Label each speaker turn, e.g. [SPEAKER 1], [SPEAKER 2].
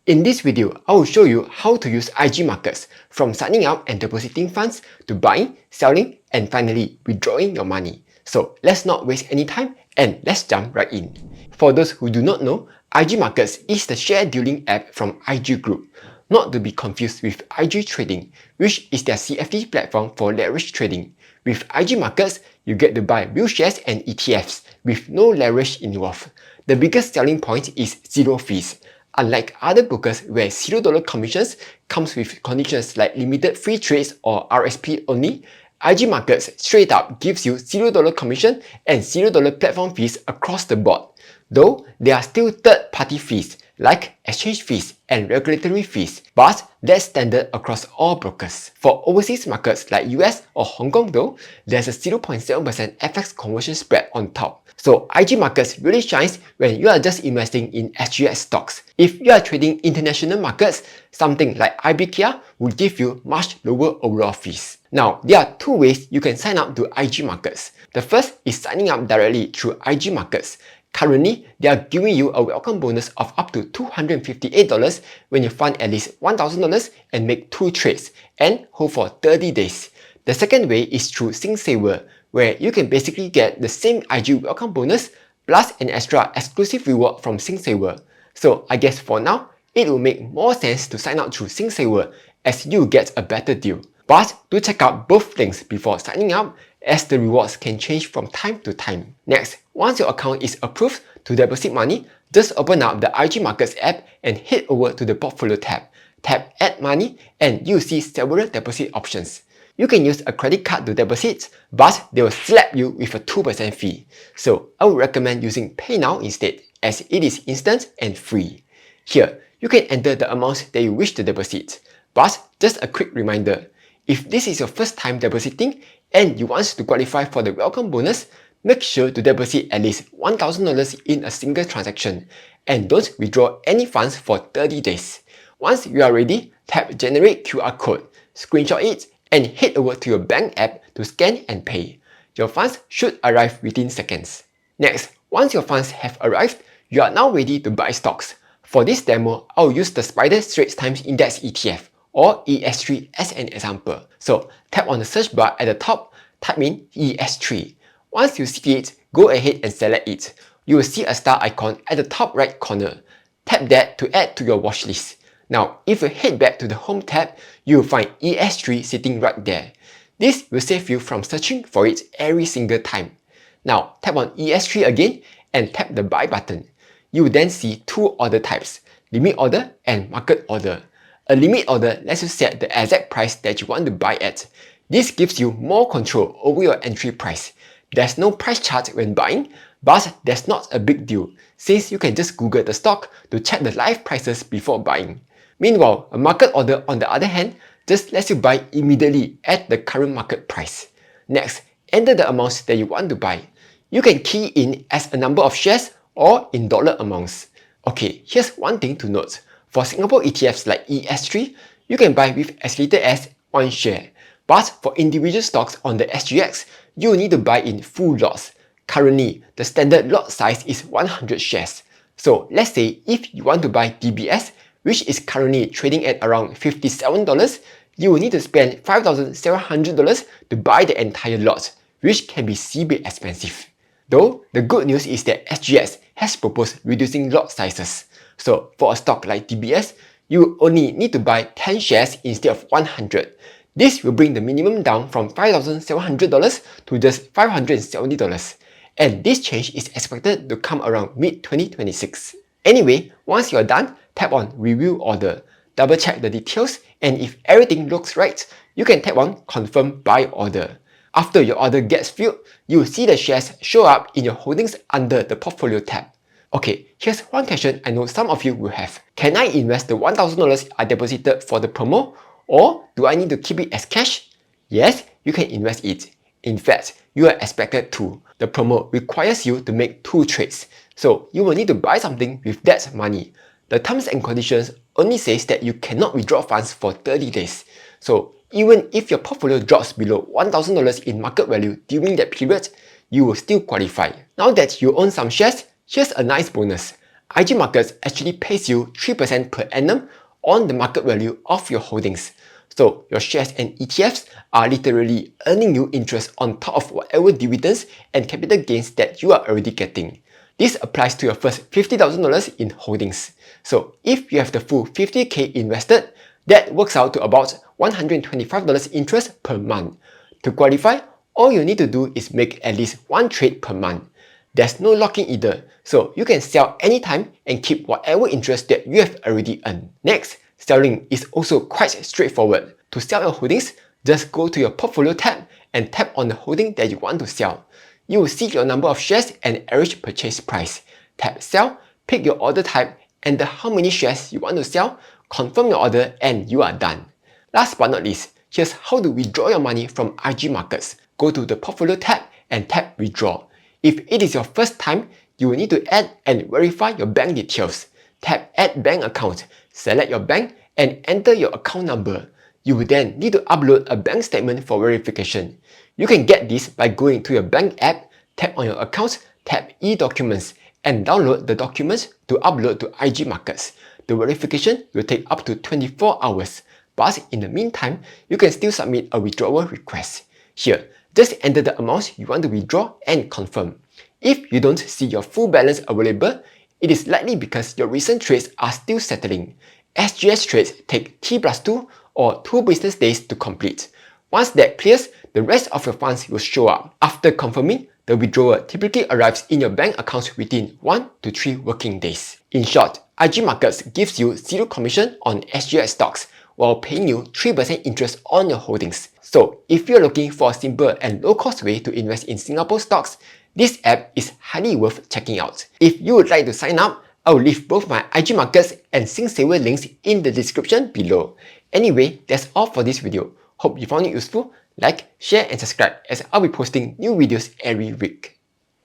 [SPEAKER 1] In this video, I will show you how to use IG markets from signing up and depositing funds to buying, selling, and finally withdrawing your money. So let's not waste any time and let's jump right in. For those who do not know, IG markets is the share dealing app from IG Group, not to be confused with IG Trading, which is their CFD platform for leverage trading. With IG markets, you get to buy real shares and ETFs with no leverage involved. The biggest selling point is zero fees. Unlike other brokers where $0 commissions comes with conditions like limited free trades or RSP only, IG Markets straight up gives you $0 commission and $0 platform fees across the board. Though there are still third-party fees like exchange fees and regulatory fees, but that's standard across all brokers. For overseas markets like US or Hong Kong though, there's a 0.7% FX conversion spread on top. So IG markets really shines when you are just investing in SGX stocks. If you are trading international markets, something like IBKR will give you much lower overall fees. Now, there are two ways you can sign up to IG markets. The first is signing up directly through IG markets. Currently, they are giving you a welcome bonus of up to $258 when you fund at least $1,000 and make 2 trades and hold for 30 days. The second way is through SingSaver, where you can basically get the same IG welcome bonus plus an extra exclusive reward from SingSaver. So I guess for now, it will make more sense to sign up through SingSaver as you get a better deal. But do check out both links before signing up as the rewards can change from time to time. Next, once your account is approved to deposit money, just open up the IG Markets app and head over to the Portfolio tab. Tap Add Money and you'll see several deposit options. You can use a credit card to deposit, but they will slap you with a 2% fee. So I would recommend using Pay Now instead, as it is instant and free. Here, you can enter the amount that you wish to deposit. But just a quick reminder, if this is your first time depositing and you want to qualify for the welcome bonus, make sure to deposit at least $1,000 in a single transaction and don't withdraw any funds for 30 days. Once you are ready, tap Generate QR Code, screenshot it, and head over to your bank app to scan and pay. Your funds should arrive within seconds. Next, once your funds have arrived, you are now ready to buy stocks. For this demo, I'll use the Spider Straits Times Index ETF or ES3 as an example. So tap on the search bar at the top, type in ES3. Once you see it, go ahead and select it. You will see a star icon at the top right corner. Tap that to add to your watch list. Now, if you head back to the Home tab, you will find ES3 sitting right there. This will save you from searching for it every single time. Now, tap on ES3 again and tap the Buy button. You will then see two order types, Limit Order and Market Order. A limit order lets you set the exact price that you want to buy at. This gives you more control over your entry price. There's no price chart when buying, but that's not a big deal since you can just Google the stock to check the live prices before buying. Meanwhile, a market order on the other hand just lets you buy immediately at the current market price. Next, enter the amounts that you want to buy. You can key in as a number of shares or in dollar amounts. Okay, here's one thing to note. For Singapore ETFs like ES3, you can buy with as little as 1 share. But for individual stocks on the SGX, you will need to buy in full lots. Currently, the standard lot size is 100 shares. So let's say if you want to buy DBS, which is currently trading at around $57, you will need to spend $5,700 to buy the entire lot, which can be severely expensive. Though, the good news is that SGX has proposed reducing lot sizes. So for a stock like DBS, you only need to buy 10 shares instead of 100. This will bring the minimum down from $5,700 to just $570. And this change is expected to come around mid-2026. Anyway, once you're done, tap on Review Order. Double check the details, and if everything looks right, you can tap on Confirm Buy Order. After your order gets filled, you will see the shares show up in your holdings under the Portfolio tab. Okay, here's one question I know some of you will have. Can I invest the $1,000 I deposited for the promo, or do I need to keep it as cash? Yes, you can invest it. In fact, you are expected to. The promo requires you to make 2 trades, so you will need to buy something with that money. The terms and conditions only says that you cannot withdraw funds for 30 days. So even if your portfolio drops below $1,000 in market value during that period, you will still qualify. Now that you own some shares, here's a nice bonus. IG Markets actually pays you 3% per annum on the market value of your holdings. So your shares and ETFs are literally earning you interest on top of whatever dividends and capital gains that you are already getting. This applies to your first $50,000 in holdings. So if you have the full 50k invested, that works out to about $125 interest per month. To qualify, all you need to do is make at least one trade per month. There's no lock-in either, so you can sell anytime and keep whatever interest that you have already earned. Next, selling is also quite straightforward. To sell your holdings, just go to your portfolio tab and tap on the holding that you want to sell. You will see your number of shares and average purchase price. Tap sell, pick your order type, enter how many shares you want to sell, confirm your order, and you are done. Last but not least, here's how to withdraw your money from IG Markets. Go to the portfolio tab and tap withdraw. If it is your first time, you will need to add and verify your bank details. Tap add bank account, select your bank, and enter your account number. You will then need to upload a bank statement for verification. You can get this by going to your bank app, tap on your accounts, tap e-documents, and download the documents to upload to IG Markets. The verification will take up to 24 hours, but in the meantime, you can still submit a withdrawal request. Here, just enter the amounts you want to withdraw and confirm. If you don't see your full balance available, it is likely because your recent trades are still settling. SGS trades take T+2 or 2 business days to complete. Once that clears, the rest of your funds will show up. After confirming, the withdrawal typically arrives in your bank accounts within 1 to 3 working days. In short, IG Markets gives you zero commission on SGS stocks while paying you 3% interest on your holdings. So if you're looking for a simple and low-cost way to invest in Singapore stocks, this app is highly worth checking out. If you would like to sign up, I'll leave both my IG Markets and SingSaver links in the description below. Anyway, that's all for this video. Hope you found it useful. Like, share and subscribe as I'll be posting new videos every week.